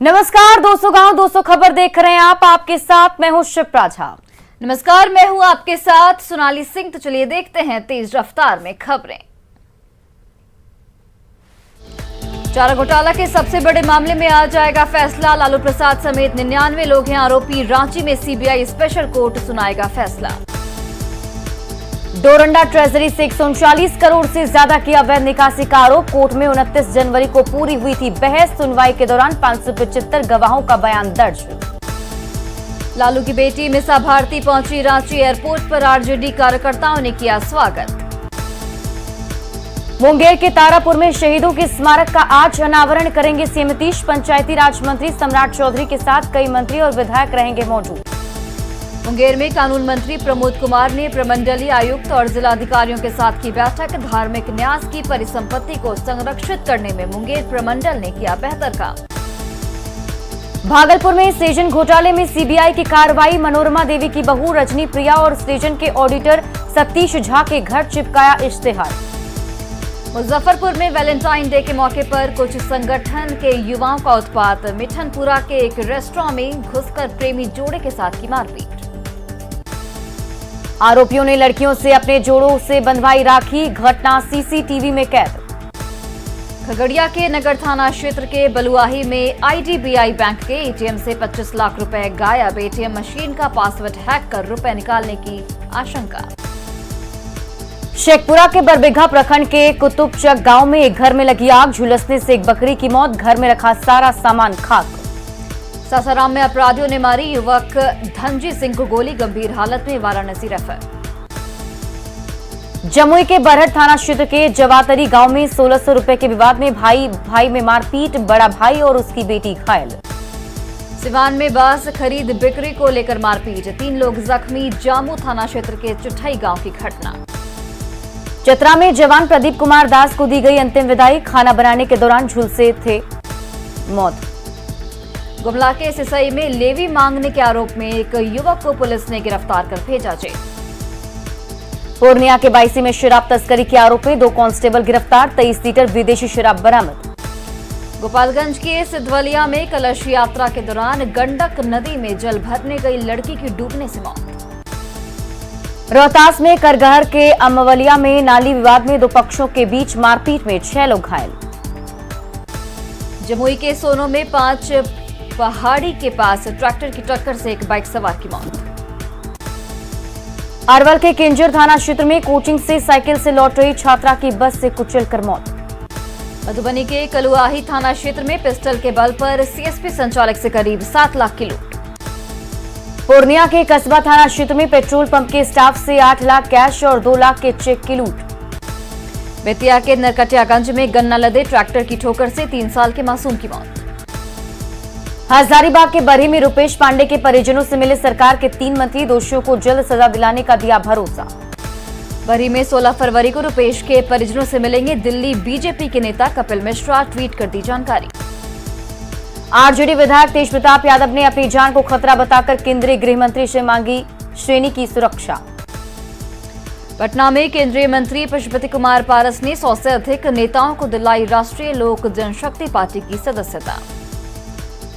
नमस्कार दोस्तों, गांव 200 खबर देख रहे हैं आप। आपके साथ मैं हूं शिप्रा झा। नमस्कार, मैं हूं आपके साथ सोनाली सिंह। तो चलिए देखते हैं तेज रफ्तार में खबरें। चारा घोटाला के सबसे बड़े मामले में आ जाएगा फैसला। लालू प्रसाद समेत 99 लोग हैं आरोपी। रांची में सीबीआई स्पेशल कोर्ट सुनाएगा फैसला। डोरंडा ट्रेजरी से 139 करोड़ से ज्यादा की अवैध निकासी का आरोप। कोर्ट में 29 जनवरी को पूरी हुई थी बहस। सुनवाई के दौरान 575 गवाहों का बयान दर्ज। लालू की बेटी मिसा भारती पहुंची रांची एयरपोर्ट पर। आरजेडी कार्यकर्ताओं ने किया स्वागत। मुंगेर के तारापुर में शहीदों के स्मारक का आज अनावरण करेंगे सीएम नीतीश। पंचायती राज मंत्री सम्राट चौधरी के साथ कई मंत्री और विधायक रहेंगे मौजूद। मुंगेर में कानून मंत्री प्रमोद कुमार ने प्रमंडलीय आयुक्त और जिलाधिकारियों के साथ की बैठक। धार्मिक न्यास की परिसंपत्ति को संरक्षित करने में मुंगेर प्रमंडल ने किया बेहतर काम। भागलपुर में सृजन घोटाले में सीबीआई की कार्रवाई। मनोरमा देवी की बहू रजनी प्रिया और सृजन के ऑडिटर सतीश झा के घर चिपकाया इश्तेहार। मुजफ्फरपुर में वैलेंटाइन डे के मौके पर कुछ संगठन के युवाओं का उत्पात। मिठनपुरा के एक रेस्टोरेंट में घुसकर प्रेमी जोड़े के साथ की मारपीट। आरोपियों ने लड़कियों से अपने जोड़ों से बंधवाई राखी। घटना सीसीटीवी में कैद। खगड़िया के नगर थाना क्षेत्र के बलुआही में आईडीबीआई बैंक के एटीएम से 25 लाख रुपए गायब। एटीएम मशीन का पासवर्ड हैक कर रुपए निकालने की आशंका। शेखपुरा के बरबीघा प्रखंड के कुतुबचक गांव में एक घर में लगी आग। झुलसने से एक बकरी की मौत। घर में रखा सारा सामान खाक। सासाराम में अपराधियों ने मारी युवक धनजी सिंह को गोली। गंभीर हालत में वाराणसी रेफर। जमुई के बरहट थाना क्षेत्र के जवातरी गांव में 1600 रुपए के विवाद में भाई में मारपीट। बड़ा भाई और उसकी बेटी घायल। सिवान में बांस खरीद बिक्री को लेकर मारपीट। 3 लोग जख्मी। जामू थाना क्षेत्र के चुठाई गांव की घटना। चतरा में जवान प्रदीप कुमार दास को दी गई अंतिम विदाई। खाना बनाने के दौरान झुलसे थे, मौत। गुमला के सिसई में लेवी मांगने के आरोप में एक युवक को पुलिस ने गिरफ्तार कर भेजा जेल। पूर्णिया के बायसी में शराब तस्करी के आरोप में 2 कांस्टेबल गिरफ्तार। 23 लीटर विदेशी शराब बरामद। गोपालगंज के सिद्धवलिया में कलश यात्रा के दौरान गंडक नदी में जल भरने गई लड़की की डूबने से मौत। रोहतास में करगहर के अमवलिया में नाली विवाद में 2 पक्षों के बीच मारपीट में 6 लोग घायल। जमुई के सोनो में 5 पहाड़ी के पास ट्रैक्टर की टक्कर से एक बाइक सवार की मौत। अरवल के किंजर थाना क्षेत्र में कोचिंग से साइकिल से लौट रही छात्रा की बस से कुचलकर मौत। मधुबनी के कलुआही थाना क्षेत्र में पिस्टल के बल पर सीएसपी संचालक से करीब 7 लाख की लूट। पूर्णिया के कस्बा थाना क्षेत्र में पेट्रोल पंप के स्टाफ से 8 लाख कैश और 2 लाख के चेक की लूट। बेतिया के नरकटियागंज में गन्ना लदे ट्रैक्टर की ठोकर से 3 साल के मासूम की मौत। हजारीबाग के बरही में रुपेश पांडे के परिजनों से मिले सरकार के 3 मंत्री। दोषियों को जल्द सजा दिलाने का दिया भरोसा। बरही में 16 फरवरी को रुपेश के परिजनों से मिलेंगे दिल्ली बीजेपी के नेता कपिल मिश्रा। ट्वीट कर दी जानकारी। आरजेडी विधायक तेज प्रताप यादव ने अपनी जान को खतरा बताकर केंद्रीय गृह मंत्री से मांगी श्रेणी की सुरक्षा। पटना में केंद्रीय मंत्री पशुपति कुमार पारस ने 100 से अधिक नेताओं को दिलाई राष्ट्रीय लोक जनशक्ति पार्टी की सदस्यता।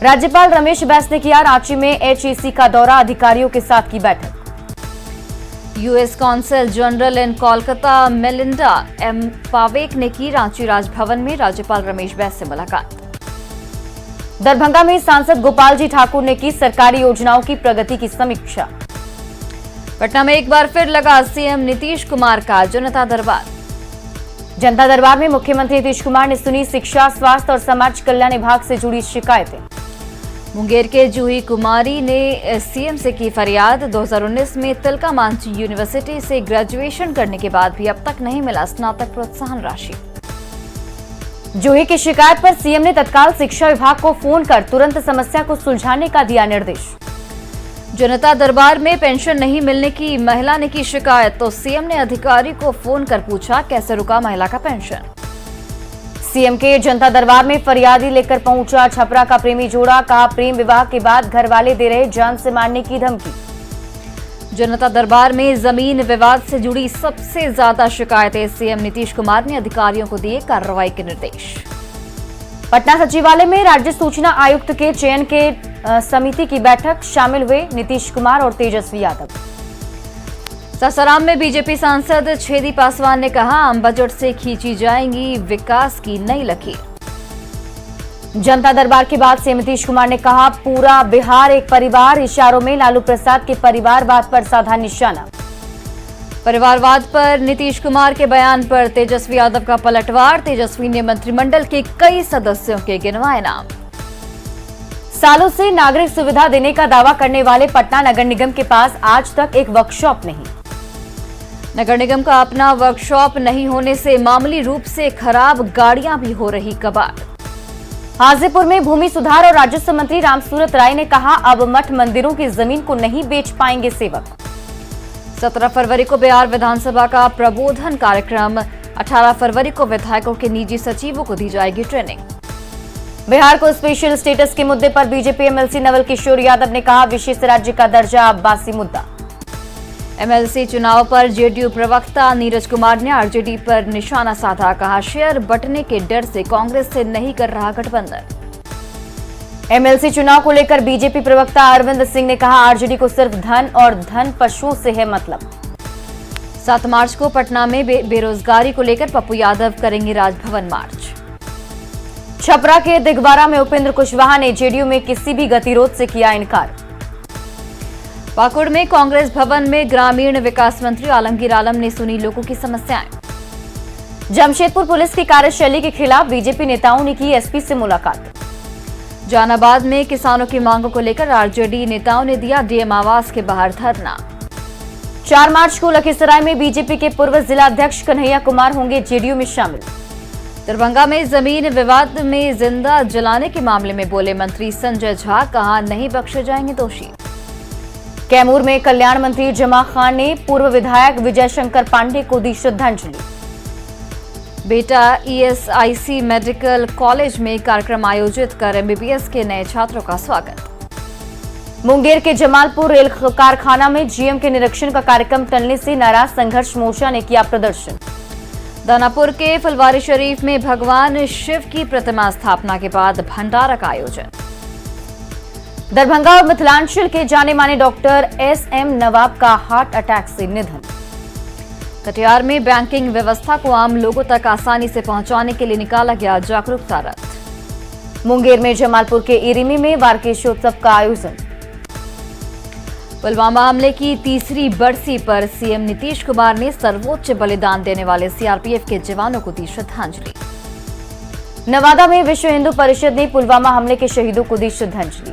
राज्यपाल रमेश बैस ने किया रांची में एचईसी का दौरा। अधिकारियों के साथ की बैठक। US consul general in Kolkata Melinda M Pavek ने की रांची राजभवन में राज्यपाल रमेश बैस से मुलाकात। दरभंगा में सांसद गोपाल जी ठाकुर ने की सरकारी योजनाओं की प्रगति की समीक्षा। पटना में एक बार फिर लगा सीएम नीतीश कुमार का जनता दरबार। जनता दरबार में मुख्यमंत्री नीतीश कुमार ने सुनी शिक्षा, स्वास्थ्य और समाज कल्याण विभाग से जुड़ी शिकायतें। मुंगेर के जूही कुमारी ने सीएम से की फरियाद। 2019 में तिलका मांझी यूनिवर्सिटी से ग्रेजुएशन करने के बाद भी अब तक नहीं मिला स्नातक प्रोत्साहन राशि। जूही की शिकायत पर सीएम ने तत्काल शिक्षा विभाग को फोन कर तुरंत समस्या को सुलझाने का दिया निर्देश। जनता दरबार में पेंशन नहीं मिलने की महिला ने की शिकायत तो सीएम ने अधिकारी को फोन कर पूछा कैसे रुका महिला का पेंशन। सीएम के जनता दरबार में फरियादी लेकर पहुंचा छपरा का प्रेमी जोड़ा। कहा प्रेम विवाह के बाद घर वाले दे रहे जान से मारने की धमकी। जनता दरबार में जमीन विवाद से जुड़ी सबसे ज्यादा शिकायतें। सीएम नीतीश कुमार ने अधिकारियों को दिए कार्रवाई के निर्देश। पटना सचिवालय में राज्य सूचना आयुक्त के चयन के समिति की बैठक, शामिल हुए नीतीश कुमार और तेजस्वी यादव। सासाराम में बीजेपी सांसद छेदी पासवान ने कहा, आम बजट से खींची जाएंगी विकास की नई लकीर। जनता दरबार के बाद सीएम नीतीश कुमार ने कहा, पूरा बिहार एक परिवार, इशारों में लालू प्रसाद के परिवारवाद पर साधा निशाना। परिवारवाद पर नीतीश कुमार के बयान पर तेजस्वी यादव का पलटवार, तेजस्वी ने मंत्रिमंडल के कई सदस्यों के गिनवाए नाम। सालों से नागरिक सुविधा देने का दावा करने वाले पटना नगर निगम के पास आज तक एक वर्कशॉप नहीं। नगर निगम का अपना वर्कशॉप नहीं होने से मामूली रूप से खराब गाड़ियां भी हो रही कबाड़। हाजीपुर में भूमि सुधार और राजस्व मंत्री रामसूरत राय ने कहा, अब मठ मंदिरों की जमीन को नहीं बेच पाएंगे सेवक। 17 फरवरी को बिहार विधानसभा का प्रबोधन कार्यक्रम, 18 फरवरी को विधायकों के निजी सचिवों को दी जाएगी ट्रेनिंग। बिहार को स्पेशल स्टेटस के मुद्दे पर बीजेपी एमएलसी नवल किशोर यादव ने कहा, विशेष राज्य का दर्जा अब बासी मुद्दा। एमएलसी चुनाव पर जेडीयू प्रवक्ता नीरज कुमार ने आरजेडी पर निशाना साधा, कहा, शेयर बंटने के डर से कांग्रेस से नहीं कर रहा गठबंधन। एमएलसी चुनाव को लेकर बीजेपी प्रवक्ता अरविंद सिंह ने कहा, आरजेडी को सिर्फ धन और धन पशुओं से है मतलब। 7 मार्च को पटना में बेरोजगारी को लेकर पप्पू यादव करेंगे राजभवन मार्च। छपरा के दिगवारा में उपेंद्र कुशवाहा ने जेडीयू में किसी भी गतिरोध से किया इनकार। पाकुड़ में कांग्रेस भवन में ग्रामीण विकास मंत्री आलमगीर आलम ने सुनी लोगों की समस्याएं। जमशेदपुर पुलिस की कार्यशैली के खिलाफ बीजेपी नेताओं ने की एसपी से मुलाकात। जहानाबाद में किसानों की मांगों को लेकर आरजेडी नेताओं ने दिया डीएम आवास के बाहर धरना। 4 मार्च को लखीसराय में बीजेपी के पूर्व जिला अध्यक्ष कन्हैया कुमार होंगे जेडीयू में शामिल। दरभंगा में जमीन विवाद में जिंदा जलाने के मामले में बोले मंत्री संजय झा, कहा, नहीं बख्शे जाएंगे दोषी। कैमूर में कल्याण मंत्री जमा खान ने पूर्व विधायक विजय शंकर पांडे को दी श्रद्धांजलि। बेटा ईएसआईसी मेडिकल कॉलेज में कार्यक्रम आयोजित कर एमबीबीएस के नए छात्रों का स्वागत। मुंगेर के जमालपुर रेल कारखाना में जीएम के निरीक्षण का कार्यक्रम टलने से नाराज संघर्ष मोर्चा ने किया प्रदर्शन। दानापुर के फुलवारी शरीफ में भगवान शिव की प्रतिमा स्थापना के बाद भंडारा का आयोजन। दरभंगा और मिथिलांचल के जाने माने डॉक्टर एसएम नवाब का हार्ट अटैक से निधन। कटिहार में बैंकिंग व्यवस्था को आम लोगों तक आसानी से पहुंचाने के लिए निकाला गया जागरूकता रथ। मुंगेर में जमालपुर के इरिमी में वार्षिकोत्सव का आयोजन। पुलवामा हमले की तीसरी बरसी पर सीएम नीतीश कुमार ने सर्वोच्च बलिदान देने वाले सीआरपीएफ के जवानों को दी श्रद्धांजलि। नवादा में विश्व हिंदू परिषद ने पुलवामा हमले के शहीदों को दी श्रद्धांजलि।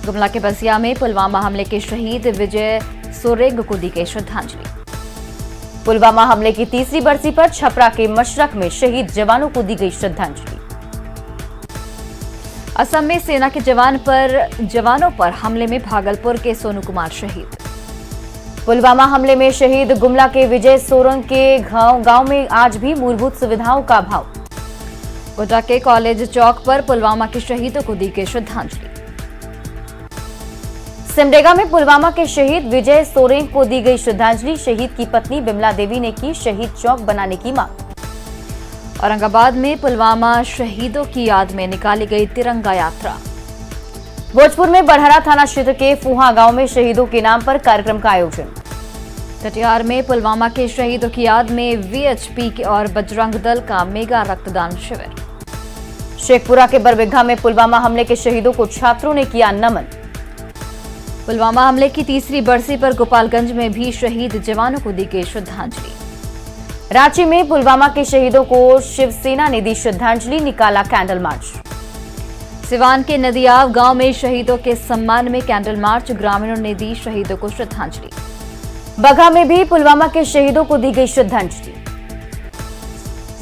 गुमला के बसिया में पुलवामा हमले के शहीद विजय सोरेंग को दी गई श्रद्धांजलि। पुलवामा हमले की तीसरी बरसी पर छपरा के मशरक में शहीद जवानों को दी गई श्रद्धांजलि। असम में सेना के जवानों पर हमले में भागलपुर के सोनू कुमार शहीद। पुलवामा हमले में शहीद गुमला के विजय सोरंग के गांव में आज भी मूलभूत सुविधाओं का अभाव। गोड्डा के कॉलेज चौक पर पुलवामा के शहीदों को दी गई श्रद्धांजलि। सिमडेगा में पुलवामा के शहीद विजय सोरेंग को दी गई श्रद्धांजलि। शहीद की पत्नी बिमला देवी ने की शहीद चौक बनाने की मांग। औरंगाबाद में पुलवामा शहीदों की याद में निकाली गई तिरंगा यात्रा। भोजपुर में बड़हरा थाना क्षेत्र के फुहा गांव में शहीदों के नाम पर कार्यक्रम का आयोजन। कटिहार में पुलवामा के शहीदों की याद में वीएचपी और बजरंग दल का मेगा रक्तदान शिविर। शेखपुरा के बरबिघा में पुलवामा हमले के शहीदों को छात्रों ने किया नमन। पुलवामा हमले की तीसरी बरसी पर गोपालगंज में भी शहीद जवानों को दी गई श्रद्धांजलि। रांची में पुलवामा के शहीदों को शिवसेना ने दी श्रद्धांजलि, निकाला कैंडल मार्च। सिवान के नदियाव गांव में शहीदों के सम्मान में कैंडल मार्च, ग्रामीणों ने दी शहीदों को श्रद्धांजलि। बगहा में भी पुलवामा के शहीदों को दी गई श्रद्धांजलि।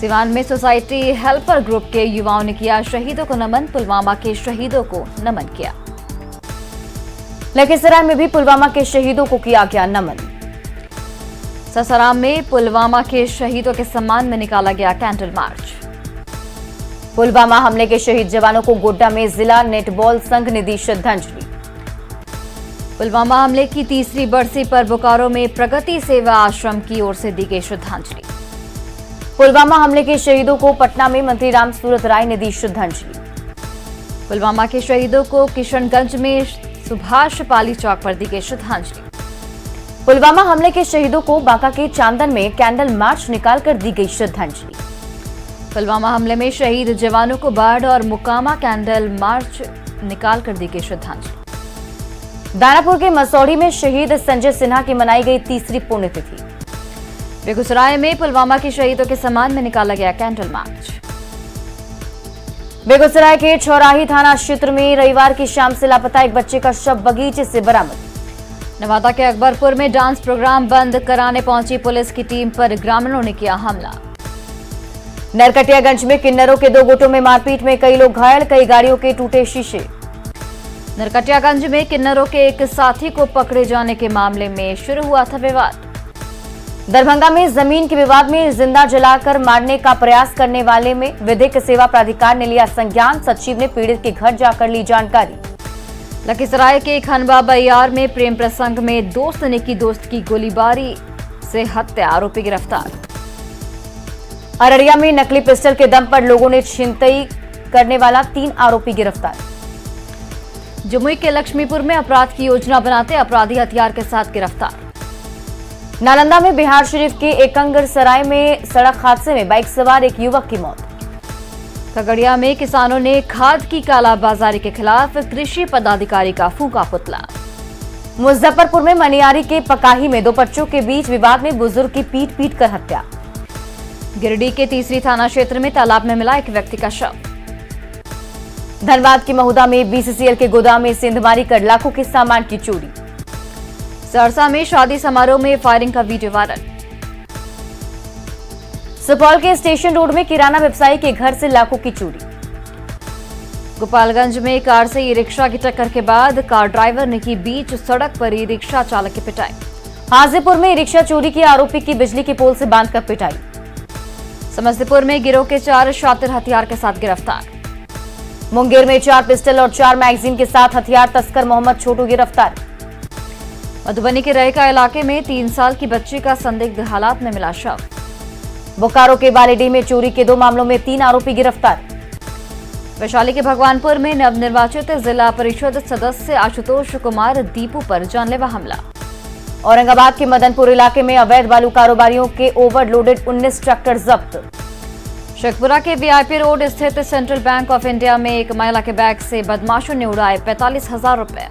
सिवान में सोसाइटी हेल्पर ग्रुप के युवाओं ने किया शहीदों को नमन, पुलवामा के शहीदों को नमन किया। लखीसराय में भी पुलवामा के शहीदों को किया गया नमन। सासाराम में पुलवामा के शहीदों के सम्मान में निकाला गया कैंडल मार्च। पुलवामा हमले के शहीद जवानों को गोड्डा में जिला नेटबॉल संघ ने दी श्रद्धांजलि। पुलवामा हमले की तीसरी बरसी पर बोकारो में प्रगति सेवा आश्रम की ओर से दी गई श्रद्धांजलि। पुलवामा हमले के शहीदों को पटना में मंत्री राम सूरत राय ने दी श्रद्धांजलि। पुलवामा के शहीदों को किशनगंज में सुभाष पाली चौक पर दी गई श्रद्धांजलि। पुलवामा हमले के शहीदों को बांका के चांदन में कैंडल मार्च निकालकर दी गई श्रद्धांजलि। पुलवामा हमले में शहीद जवानों को बाढ़ और मुकामा कैंडल मार्च निकालकर दी गई श्रद्धांजलि। दानापुर के मसौढ़ी में शहीद संजय सिन्हा की मनाई गई तीसरी पुण्यतिथि। बेगूसराय में पुलवामा के शहीदों के सम्मान में निकाला गया कैंडल मार्च। बेगूसराय के चौराही थाना क्षेत्र में रविवार की शाम से लापता एक बच्चे का शव बगीचे से बरामद। नवादा के अकबरपुर में डांस प्रोग्राम बंद कराने पहुंची पुलिस की टीम पर ग्रामीणों ने किया हमला। नरकटियागंज में किन्नरों के 2 गुटों में मारपीट में कई लोग घायल, कई गाड़ियों के टूटे शीशे। नरकटियागंज में किन्नरों के एक साथी को पकड़े जाने के मामले में शुरू हुआ था विवाद। दरभंगा में जमीन के विवाद में जिंदा जलाकर मारने का प्रयास करने वाले में विधिक सेवा प्राधिकार ने लिया संज्ञान। सचिव ने पीड़ित के घर जाकर ली जानकारी। लखीसराय के खनबा बयार में प्रेम प्रसंग में दोस्त ने की दोस्त की गोलीबारी से हत्या, आरोपी गिरफ्तार। अररिया में नकली पिस्टल के दम पर लोगों ने छिनतई करने वाला 3 आरोपी गिरफ्तार। जमुई के लक्ष्मीपुर में अपराध की योजना बनाते अपराधी हथियार के साथ गिरफ्तार। नालंदा में बिहार शरीफ के एकंगर सराय में सड़क हादसे में बाइक सवार एक युवक की मौत। खगड़िया में किसानों ने खाद की कालाबाजारी के खिलाफ कृषि पदाधिकारी का फूंका पुतला। मुजफ्फरपुर में मनियारी के पकाही में 2 बच्चों के बीच विवाद में बुजुर्ग की पीट कर हत्या। गिरिडीह के तीसरी थाना क्षेत्र में तालाब में मिला एक व्यक्ति का शव। धनबाद के महुदा में बीसीसीएल के गोदाम में सेंधमारी कर लाखों के सामान की चोरी। सहरसा में शादी समारोह में फायरिंग का वीडियो वायरल। सुपौल के स्टेशन रोड में किराना व्यवसायी के घर से लाखों की चोरी। गोपालगंज में कार से ई रिक्शा की टक्कर के बाद कार ड्राइवर ने की बीच सड़क पर ई रिक्शा चालक की पिटाई। हाजीपुर में ई रिक्शा चोरी की आरोपी की बिजली के पोल से बांधकर पिटाई। समस्तीपुर में गिरोह के 4 शातिर हथियार के साथ गिरफ्तार। मुंगेर में 4 पिस्टल और 4 मैगजीन के साथ हथियार तस्कर मोहम्मद छोटू गिरफ्तार। मधुबनी के रैका इलाके में 3 साल की बच्ची का संदिग्ध हालात में मिला शव। बोकारो के बालीडीह में चोरी के 2 मामलों में 3 आरोपी गिरफ्तार। वैशाली के भगवानपुर में नवनिर्वाचित जिला परिषद सदस्य आशुतोष कुमार दीपू पर जानलेवा हमला। औरंगाबाद के मदनपुर इलाके में अवैध बालू कारोबारियों के ओवरलोडेड 19 ट्रैक्टर जब्त। शेखपुरा के वीआईपी रोड स्थित सेंट्रल बैंक ऑफ इंडिया में एक महिला के बैग से बदमाशों ने उड़ाए 45,000 रुपए।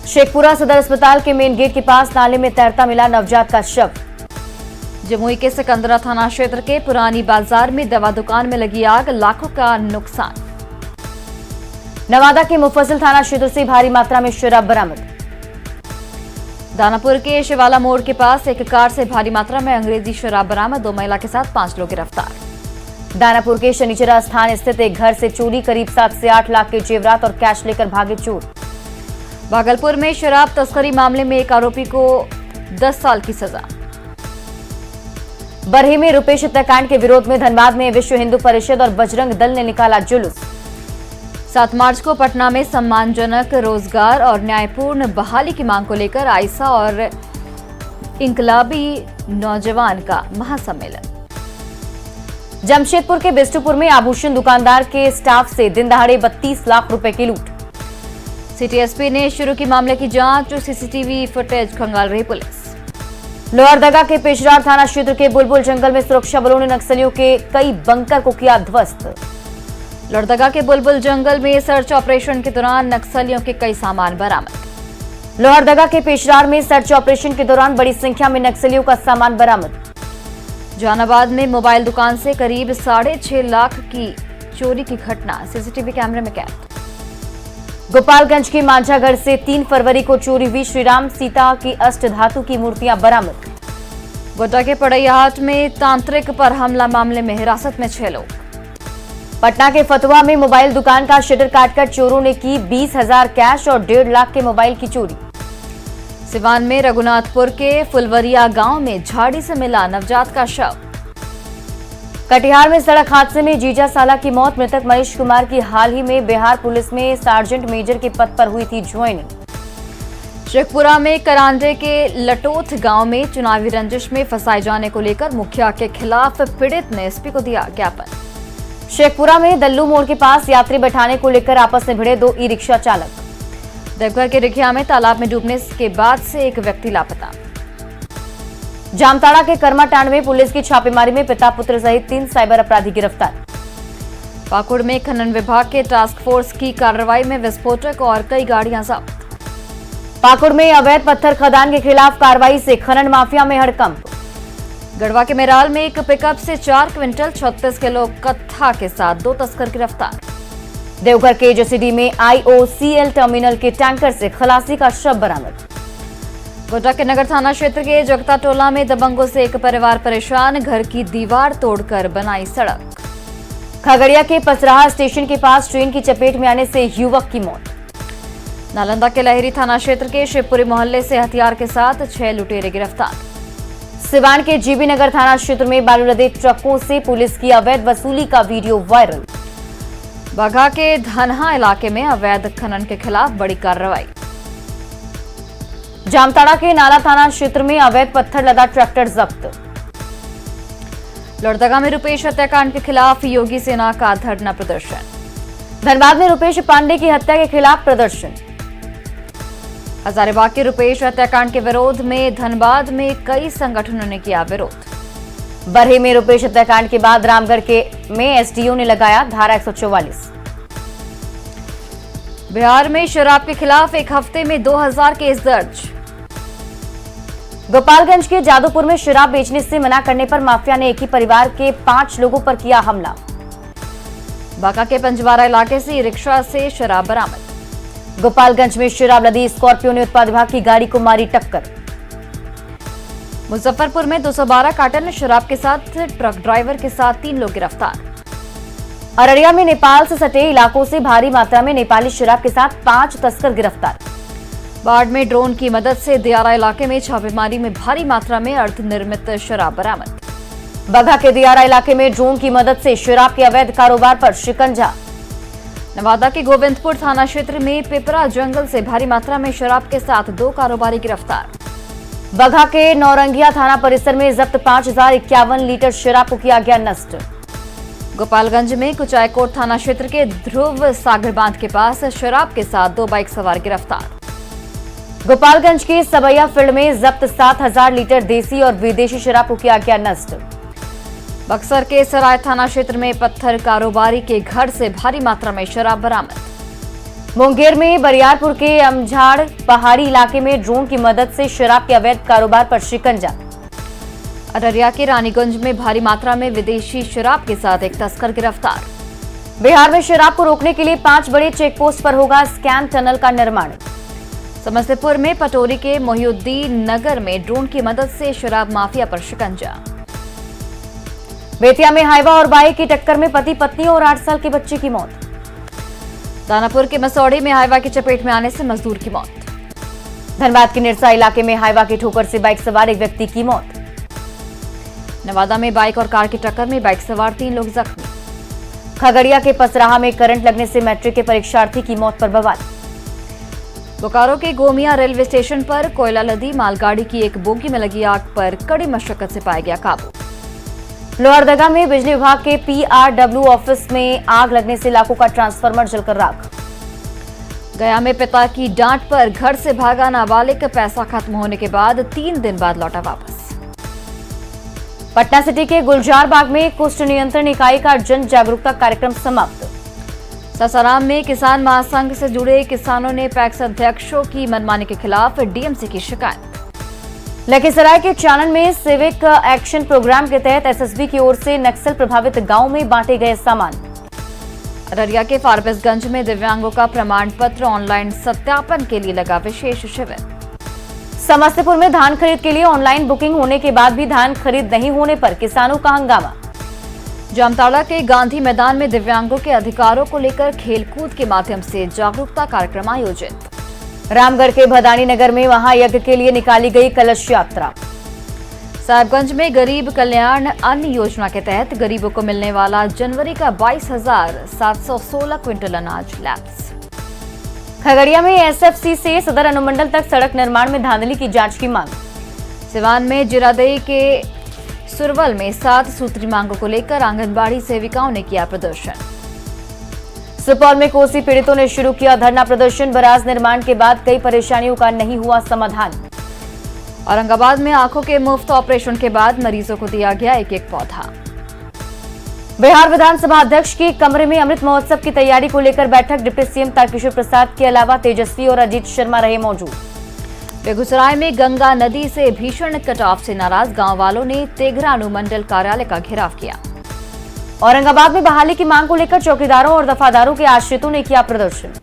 शेखपुरा सदर अस्पताल के मेन गेट के पास नाले में तैरता मिला नवजात का शव। जमुई के सिकंदरा थाना क्षेत्र के पुरानी बाजार में दवा दुकान में लगी आग, लाखों का नुकसान। नवादा के मुफस्सिल थाना क्षेत्र से भारी मात्रा में शराब बरामद। दानापुर के शिवाला मोड़ के पास एक कार से भारी मात्रा में अंग्रेजी शराब बरामद, 2 महिला के साथ 5 लोग गिरफ्तार। दानापुर के शनिचरा स्थान स्थित एक घर से चोरी, करीब 7 से 8 लाख के जेवरात और कैश लेकर भागे चोर। भागलपुर में शराब तस्करी मामले में एक आरोपी को 10 साल की सजा। बरही में रुपेश हत्याकांड के विरोध में धनबाद में विश्व हिंदू परिषद और बजरंग दल ने निकाला जुलूस। 7 मार्च को पटना में सम्मानजनक रोजगार और न्यायपूर्ण बहाली की मांग को लेकर आइसा और इंकलाबी नौजवान का महासम्मेलन। जमशेदपुर के बिष्टुपुर में आभूषण दुकानदार के स्टाफ से दिन दहाड़े 32 लाख रुपए की लूट। सिटी एसपी ने शुरू की मामले की जांच, सीसीटीवी फुटेज खंगाल रही पुलिस। लोहरदगा के पेशरार थाना क्षेत्र के बुलबुल जंगल में सुरक्षा बलों ने नक्सलियों के कई बंकर को किया ध्वस्त। लोहरदगा के बुलबुल जंगल में सर्च ऑपरेशन के दौरान नक्सलियों के कई सामान बरामद। लोहरदगा के पेशरार में सर्च ऑपरेशन के दौरान बड़ी संख्या में नक्सलियों का सामान बरामद। जहानाबाद में मोबाइल दुकान से करीब 6.5 लाख की चोरी की घटना सीसीटीवी कैमरे में कैद। गोपालगंज के मांझागढ़ से 3 फरवरी को चोरी हुई श्रीराम सीता की अष्ट धातु की मूर्तियां बरामद। गोड्डा के पड़ैयाहाट में तांत्रिक पर हमला मामले में हिरासत में 6 लोग। पटना के फतुहा में मोबाइल दुकान का शटर काटकर चोरों ने की 20,000 कैश और 1.5 लाख के मोबाइल की चोरी। सिवान में रघुनाथपुर के फुलवरिया गांव में झाड़ी से मिला नवजात का शव। कटिहार में सड़क हादसे में जीजा साला की मौत। मृतक मनीष कुमार की हाल ही में बिहार पुलिस में सार्जेंट मेजर के पद पर हुई थी ज्वाइनिंग। शेखपुरा में करांडे के लटोथ गांव में चुनावी रंजिश में फंसाए जाने को लेकर मुखिया के खिलाफ पीड़ित ने एसपी को दिया ज्ञापन। शेखपुरा में दल्लू मोड़ के पास यात्री बैठाने को लेकर आपस में भिड़े 2 ई-रिक्शा चालक। देवघर के रिखिया में तालाब में डूबने के बाद से एक व्यक्ति लापता। जामताड़ा के कर्माटांड में पुलिस की छापेमारी में पिता पुत्र सहित 3 साइबर अपराधी गिरफ्तार। पाकुड़ में खनन विभाग के टास्क फोर्स की कार्रवाई में विस्फोटक और कई गाड़ियां जब्त। पाकुड़ में अवैध पत्थर खदान के खिलाफ कार्रवाई से खनन माफिया में हड़कंप। गढ़वा के मेराल में एक पिकअप से 4 क्विंटल 36 किलो कत्था के साथ 2 तस्कर गिरफ्तार। देवघर के जेसीडी में IOCL टर्मिनल के टैंकर से खलासी का शव बरामद। गोड्डा के नगर थाना क्षेत्र के जगता टोला में दबंगों से एक परिवार परेशान, घर की दीवार तोड़कर बनाई सड़क। खगड़िया के पसराहा स्टेशन के पास ट्रेन की चपेट में आने से युवक की मौत। नालंदा के लहरी थाना क्षेत्र के शिवपुरी मोहल्ले से हथियार के साथ 6 लुटेरे गिरफ्तार। सिवान के जीबी नगर थाना क्षेत्र में बालू लदे ट्रकों से पुलिस की अवैध वसूली का वीडियो वायरल। बाघा के धनहा इलाके में अवैध खनन के खिलाफ बड़ी कार्रवाई। जामताड़ा के नाला थाना क्षेत्र में अवैध पत्थर लदा ट्रैक्टर जब्त। लोहरदगा में रुपेश हत्याकांड के खिलाफ योगी सेना का धरना प्रदर्शन। धनबाद में रुपेश पांडे की हत्या के खिलाफ प्रदर्शन। हजारीबाग के रुपेश हत्याकांड के विरोध में धनबाद में कई संगठनों ने किया विरोध। बरहे में रुपेश हत्याकांड के बाद रामगढ़ में SDO ने लगाया धारा 144। बिहार में शराब के खिलाफ एक हफ्ते में 2000 केस दर्ज। गोपालगंज के जादूपुर में शराब बेचने से मना करने पर माफिया ने एक ही परिवार के 5 लोगों पर किया हमला। बांका के पंजवारा इलाके से रिक्शा से शराब बरामद। गोपालगंज में शराब लदी स्कॉर्पियो ने उत्पाद विभाग की गाड़ी को मारी टक्कर। मुजफ्फरपुर में 212 कार्टन शराब के साथ ट्रक ड्राइवर के साथ 3 लोग गिरफ्तार। अररिया में नेपाल से सटे इलाकों से भारी मात्रा में नेपाली शराब के साथ 5 तस्कर गिरफ्तार। बाढ़ में ड्रोन की मदद से दियारा इलाके में छापेमारी में भारी मात्रा में अर्धनिर्मित शराब बरामद। बगहा के दियारा इलाके में ड्रोन की मदद से शराब के अवैध कारोबार पर शिकंजा। नवादा के गोविंदपुर थाना क्षेत्र में पिपरा जंगल से भारी मात्रा में शराब के साथ 2 कारोबारी गिरफ्तार। बगहा के नौरंगिया थाना परिसर में जब्त 5051 लीटर शराब को किया गया नष्ट। गोपालगंज में कुचायकोट थाना क्षेत्र के ध्रुव सागर बांध के पास शराब के साथ 2 बाइक सवार गिरफ्तार। गोपालगंज के सबैया फील्ड में जब्त 7000 लीटर देसी और विदेशी शराब को किया गया नष्ट। बक्सर के सराय थाना क्षेत्र में पत्थर कारोबारी के घर से भारी मात्रा में शराब बरामद। मुंगेर में बरियारपुर के अमझाड़ पहाड़ी इलाके में ड्रोन की मदद से शराब के अवैध कारोबार पर शिकंजा। अररिया के रानीगंज में भारी मात्रा में विदेशी शराब के साथ एक तस्कर गिरफ्तार। बिहार में शराब को रोकने के लिए 5 बड़े चेकपोस्ट पर होगा स्कैन टनल का निर्माण। समस्तीपुर में पटोरी के मोहिउद्दीन नगर में ड्रोन की मदद से शराब माफिया पर शिकंजा। बेतिया में हाईवा और बाइक की टक्कर में पति पत्नी और 8 साल के बच्चे की मौत। दानापुर के मसौड़ी में हाईवा की चपेट में आने से मजदूर की मौत। धनबाद के निरसा इलाके में हाईवा की ठोकर से बाइक सवार एक व्यक्ति की मौत। नवादा में बाइक और कार की टक्कर में बाइक सवार 3 लोग जख्मी। खगड़िया के पसराहा में करंट लगने से मैट्रिक के परीक्षार्थी की मौत पर बवाल। बोकारो के गोमिया रेलवे स्टेशन पर कोयला लदी मालगाड़ी की एक बोगी में लगी आग पर कड़ी मशक्कत से पाया गया काबू। लोहरदगा में बिजली विभाग के PRW ऑफिस में आग लगने से लाखों का ट्रांसफार्मर जलकर राख। गया में पिता की डांट पर घर से भागा नाबालिग, पैसा खत्म होने के बाद 3 दिन बाद लौटा वापस। पटना सिटी के गुलजार बाग में कुष्ठ नियंत्रण इकाई का जन जागरूकता कार्यक्रम समाप्त। सासाराम में किसान महासंघ से जुड़े किसानों ने पैक्स अध्यक्षों की मनमानी के खिलाफ DMC की शिकायत। लखीसराय के चानन में सिविक एक्शन प्रोग्राम के तहत SSB की ओर से नक्सल प्रभावित गांव में बांटे गए सामान। अररिया के फारबिसगंज में दिव्यांगों का प्रमाण पत्र ऑनलाइन सत्यापन के लिए लगा विशेष शिविर। समस्तीपुर में धान खरीद के लिए ऑनलाइन बुकिंग होने के बाद भी धान खरीद नहीं होने पर किसानों का हंगामा। जामताड़ा के गांधी मैदान में दिव्यांगों के अधिकारों को लेकर खेलकूद के माध्यम से जागरूकता कार्यक्रम आयोजित। रामगढ़ के भदानी नगर में महायज्ञ के लिए निकाली गई कलश यात्रा। साहिबगंज में गरीब कल्याण अन्न योजना के तहत गरीबों को मिलने वाला जनवरी का 22,716 क्विंटल अनाज लैप्स। खगड़िया में एसएफसी से सदर अनुमंडल तक सड़क निर्माण में धांधली की जांच की मांग। सिवान में जिरादेई के सुरवल में 7 सूत्री मांगों को लेकर आंगनबाड़ी सेविकाओं ने किया प्रदर्शन। सुपौल में कोसी पीड़ितों ने शुरू किया धरना प्रदर्शन। बराज निर्माण के बाद कई परेशानियों का नहीं हुआ समाधान। औरंगाबाद में आंखों के मुफ्त ऑपरेशन के बाद मरीजों को दिया गया एक पौधा। बिहार विधानसभा अध्यक्ष के कमरे में अमृत महोत्सव की तैयारी को लेकर बैठक। डिप्टी सीएम तारकिशोर प्रसाद के अलावा तेजस्वी और अजीत शर्मा रहे मौजूद। बेगूसराय में गंगा नदी से भीषण कटाव से नाराज गांव वालों ने तेघरा अनुमंडल कार्यालय का घेराव किया। औरंगाबाद में बहाली की मांग को लेकर चौकीदारों और दफादारों के आश्रितों ने किया प्रदर्शन।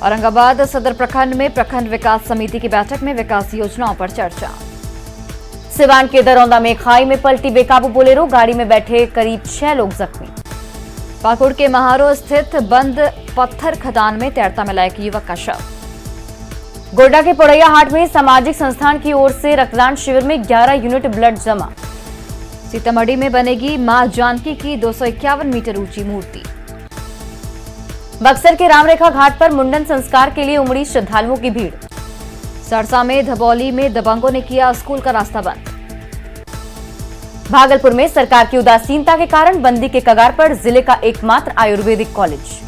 औरंगाबाद सदर प्रखंड में प्रखंड विकास समिति की बैठक में विकास योजनाओं पर चर्चा। सिवान के दरौंदा में खाई में पलटी बेकाबू बोलेरो, गाड़ी में बैठे करीब 6 लोग जख्मी। पाकुड़ के महारो स्थित बंद पत्थर खदान में तैरता मिला एक युवक का शव। गोड्डा के पोड़ैया हाट में सामाजिक संस्थान की ओर से रक्तदान शिविर में 11 यूनिट ब्लड जमा। सीतामढ़ी में बनेगी मां जानकी की 251 मीटर ऊंची मूर्ति। बक्सर के रामरेखा घाट पर मुंडन संस्कार के लिए उमड़ी श्रद्धालुओं की भीड़। सरसा में धबौली में दबंगों ने किया स्कूल का रास्ता बंद। भागलपुर में सरकार की उदासीनता के कारण बंदी के कगार पर जिले का एकमात्र आयुर्वेदिक कॉलेज।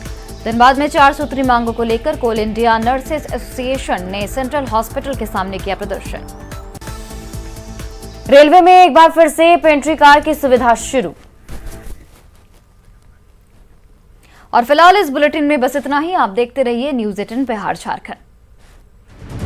धनबाद में 4 सूत्री मांगों को लेकर कोल इंडिया नर्सेज एसोसिएशन ने सेंट्रल हॉस्पिटल के सामने किया प्रदर्शन। रेलवे में एक बार फिर से पेंट्री कार की सुविधा शुरू। और फिलहाल इस बुलेटिन में बस इतना ही। आप देखते रहिए न्यूज़ 18 बिहार झारखंड।